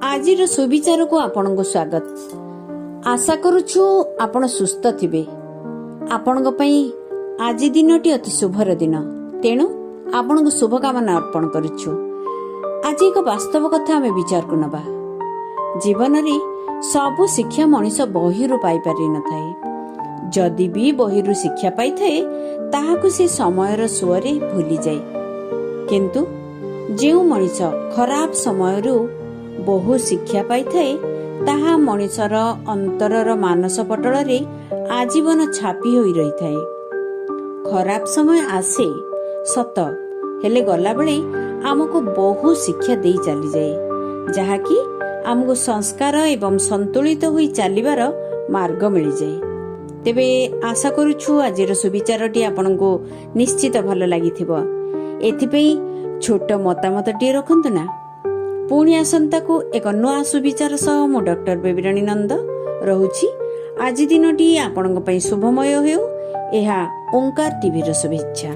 आजिर सुविचार को आपण को स्वागत। आशा करुछु आपण सुस्थ थिबे। आपण पई आज दिनटी अति शुभर दिन, तेणु आपण को शुभकामना अर्पण करुछु। आज एक वास्तव कथा आमे विचार को नबा। जीवन रे सबु शिक्षा मनीष बहिरु पाई पारि न थाए। जदि भी बहिरु शिक्षा पाई थाए ताहाकु से समयर सुअरे भूली जाए, किंतु जेउ मनीष खराब समयरु बहु शिक्षा पाई थाए ताहा मनीषर अंतरर मानस पटल रे आजीवन छापी होई रही थाए। खराब समय आसे सत, हेले गला बेले आमको बहु शिक्षा देई चली जाए, जहाँकि आमको संस्कार एवं संतुलित होई चलिबार मार्ग मिली जाए। तेबे आशा करूछु आजिर सुविचारटी आपनको निश्चित भल लागिथिबो। एथिपई छोट मतामतटी रखंतु ना। पुणी आसंता को एक नुआ सुविचार सह मु डॉक्टर बेबीराणी नंद रहुछि। आज दिनटी आपणक पई शुभमय हेउ। एहा ओंकार टीवी रो शुभेच्छा।